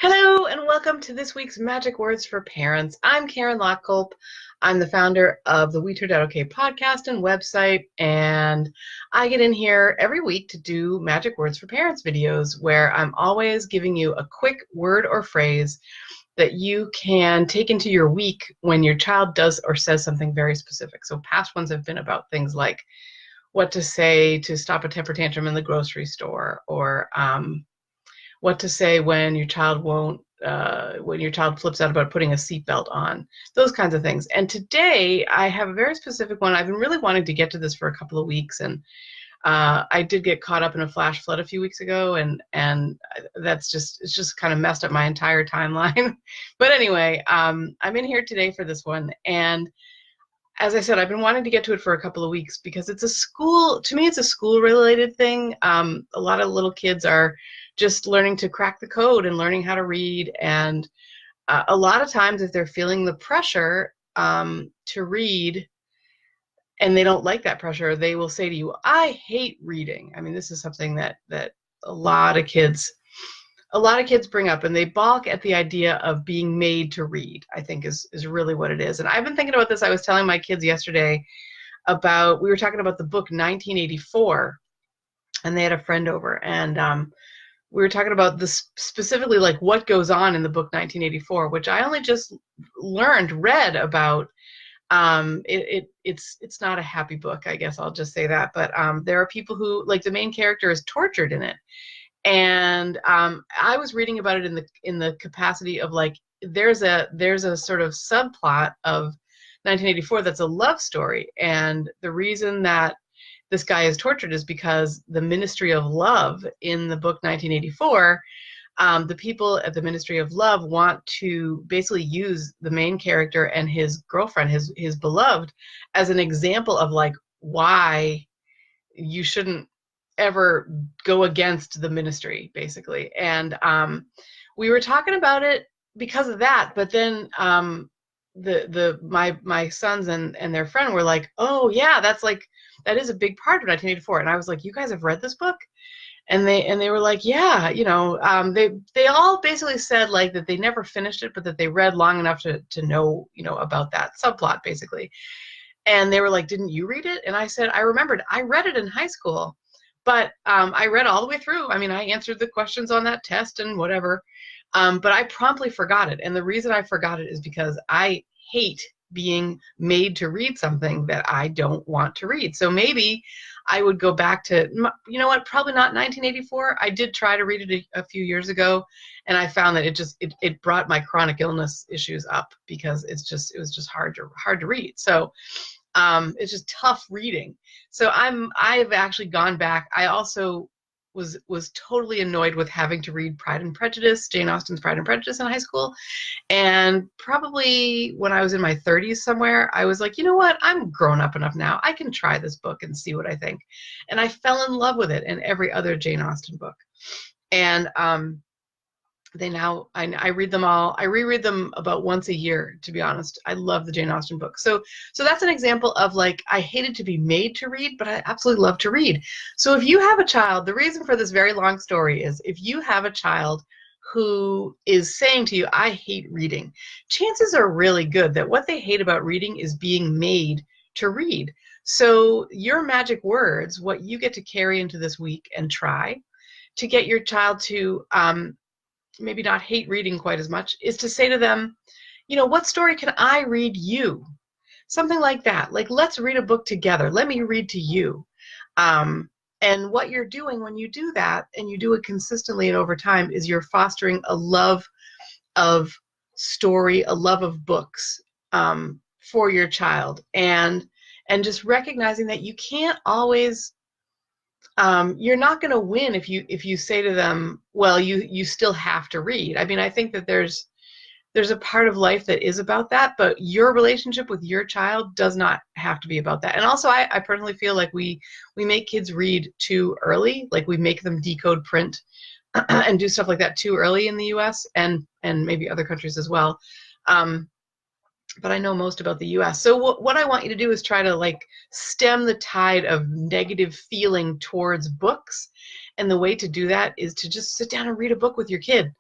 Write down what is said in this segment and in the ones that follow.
Hello and welcome to this week's Magic Words for Parents. I'm Karen Lockculp. I'm the founder of the We Turned Out Okay podcast and website, and I get in here every week to do Magic Words for Parents videos where I'm always giving you a quick word or phrase that you can take into your week when your child does or says something very specific. So past ones have been about things like what to say to stop a temper tantrum in the grocery store, or what to say when your child when your child flips out about putting a seatbelt on, those kinds of things. And today I have a very specific one. I've been really wanting to get to this for a couple of weeks, and I did get caught up in a flash flood a few weeks ago, and it's just kind of messed up my entire timeline. But anyway, I'm in here today for this one, and as I said, I've been wanting to get to it for a couple of weeks because it's a school related thing. A lot of little kids are just learning to crack the code and learning how to read. And a lot of times if they're feeling the pressure to read and they don't like that pressure, they will say to you, I hate reading. I mean, this is something that a lot of kids bring up, and they balk at the idea of being made to read, I think is really what it is. And I've been thinking about this. I was telling my kids yesterday we were talking about the book 1984, and they had a friend over, and we were talking about this specifically, like what goes on in the book 1984, which I only just read about. It's not a happy book, I guess I'll just say that. But there are people who, like, the main character is tortured in it. And I was reading about it in the capacity of, like, there's a sort of subplot of 1984 that's a love story, and the reason that this guy is tortured is because the Ministry of Love in the book 1984, the people at the Ministry of Love want to basically use the main character and his girlfriend, his beloved, as an example of, like, why you shouldn't ever go against the ministry, basically. And we were talking about it because of that, but then my sons and their friend were like, oh yeah, that is a big part of 1984. And I was like, you guys have read this book? And they were like, yeah, they all basically said, like, that they never finished it, but that they read long enough to know, about that subplot, basically. And they were like, didn't you read it? And I said, I remembered, I read it in high school. But I read all the way through. I mean, I answered the questions on that test and whatever, but I promptly forgot it. And the reason I forgot it is because I hate being made to read something that I don't want to read. So maybe I would go back to, probably not 1984. I did try to read it a few years ago, and I found that it brought my chronic illness issues up because it was just hard to read. So it's just tough reading. So I've actually gone back. I also was totally annoyed with having to read Pride and Prejudice, Jane Austen's Pride and Prejudice, in high school. And probably when I was in my 30s somewhere, I was like, you know what? I'm grown up enough now. I can try this book and see what I think. And I fell in love with it and every other Jane Austen book. And I read them all. I reread them about once a year, to be honest. I love the Jane Austen books. So that's an example of, like, I hated to be made to read, but I absolutely love to read. So if you have a child, the reason for this very long story is if you have a child who is saying to you, I hate reading, chances are really good that what they hate about reading is being made to read. So your magic words, what you get to carry into this week and try to get your child to maybe not hate reading quite as much, is to say to them, what story can I read you? Something like that. Like, let's read a book together. Let me read to you. And what you're doing when you do that, and you do it consistently and over time, is you're fostering a love of story, a love of books for your child. And just recognizing that you can't always you're not going to win if you say to them, well, you still have to read. I mean, I think that there's a part of life that is about that, but your relationship with your child does not have to be about that. And also, I personally feel like we make kids read too early, like we make them decode print and do stuff like that too early in the US and maybe other countries as well. But I know most about the US. So what I want you to do is try to, like, stem the tide of negative feeling towards books And the way to do that is to just sit down and read a book with your kid.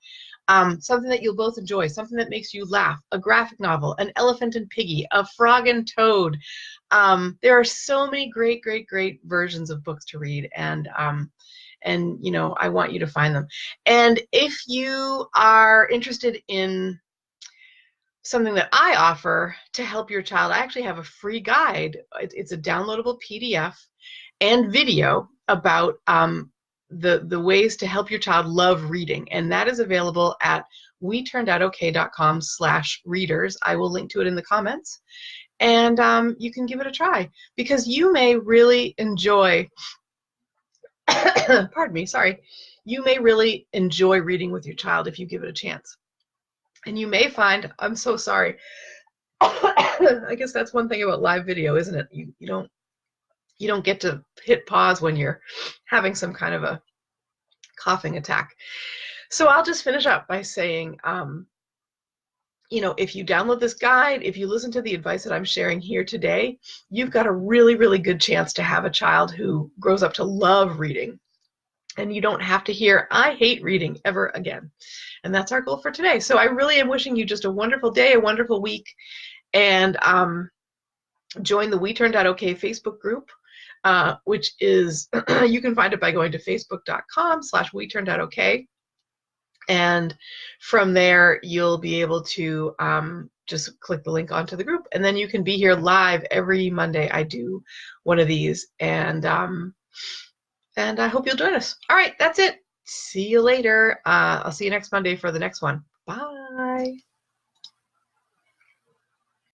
Something that you'll both enjoy, something that makes you laugh, a graphic novel, an Elephant and Piggy, a Frog and Toad. There are so many great, great, great versions of books to read, and you know, I want you to find them. And if you are interested in something that I offer to help your child, I actually have a free guide. It's a downloadable PDF and video about the ways to help your child love reading, and that is available at WeTurnedOutOK.com/readers. I will link to it in the comments, and you can give it a try, because you may really enjoy pardon me, sorry, you may really enjoy reading with your child if you give it a chance. And you may find, I'm so sorry, I guess that's one thing about live video, isn't it? You don't get to hit pause when you're having some kind of a coughing attack. So I'll just finish up by saying, you know, if you download this guide, if you listen to the advice that I'm sharing here today, you've got a really, really good chance to have a child who grows up to love reading. And you don't have to hear, I hate reading, ever again. And that's our goal for today. So I really am wishing you just a wonderful day, a wonderful week, and join the We Turned Out OK Facebook group, which is, you can find it by going to facebook.com/WeTurnedOutOK. And from there, you'll be able to just click the link onto the group, and then you can be here live every Monday. I do one of these, and I hope you'll join us. All right, that's it. See you later. I'll see you next Monday for the next one. Bye.